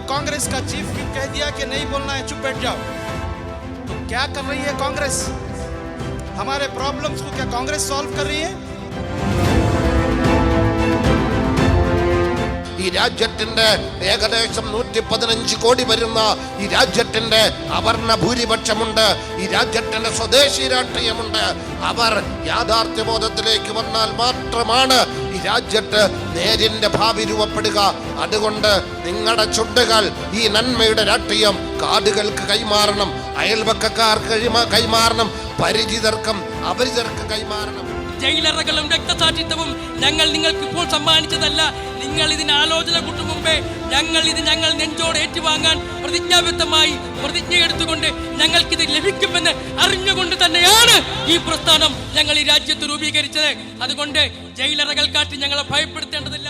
कांग्रेस का chief whip कह दिया कि नहीं बोलना है, चुप बैठ जाओ। तो क्या कर रही है कांग्रेस? हमारे प्रॉब्लम्स को क्या कांग्रेस सॉल्व कर रही है? ഈ രാജ്യത്തിന്റെ ഏകദേശം 115 കോടി വരുന്ന ഈ രാജ്യത്തിന്റെ അവർണ ഭൂരിപക്ഷമുണ്ട്. ഈ രാജ്യത്തിന്റെ സ്വദേശി രാഷ്ട്രീയമുണ്ട്. അവർ യാഥാർത്ഥ്യബോധത്തിലേക്ക് വന്നാൽ മാത്രമാണ് ഈ രാജ്യത്ത് നേരിന്റെ ഭാവി രൂപപ്പെടുക. അതുകൊണ്ട് നിങ്ങളുടെ ചുണ്ടുകൾ ഈ നന്മയുടെ രാഷ്ട്രീയം കാടുകൾക്ക് കൈമാറണം, അയൽവക്കക്കാർക്ക് കൈമാറണം, പരിചിതർക്കും അപരിചിതർക്കും കൈമാറണം. ജയിലറകളും രക്തസാക്ഷിത്വവും ഞങ്ങൾ നിങ്ങൾക്ക് ഇപ്പോൾ സമ്മാനിച്ചതല്ല. നിങ്ങൾ ഇതിന് ആലോചന കൂട്ടും മുമ്പേ ഞങ്ങൾ നെഞ്ചോട് ഏറ്റുവാങ്ങാൻ പ്രതിജ്ഞാബദ്ധമായി പ്രതിജ്ഞയെടുത്തുകൊണ്ട് ഞങ്ങൾക്കിത് ലഭിക്കുമെന്ന് അറിഞ്ഞുകൊണ്ട് തന്നെയാണ് ഈ പ്രസ്ഥാനം ഞങ്ങൾ ഈ രാജ്യത്ത് രൂപീകരിച്ചത്. അതുകൊണ്ട് ജയിലറകൾ കാട്ടി ഞങ്ങളെ ഭയപ്പെടുത്തേണ്ടതില്ല.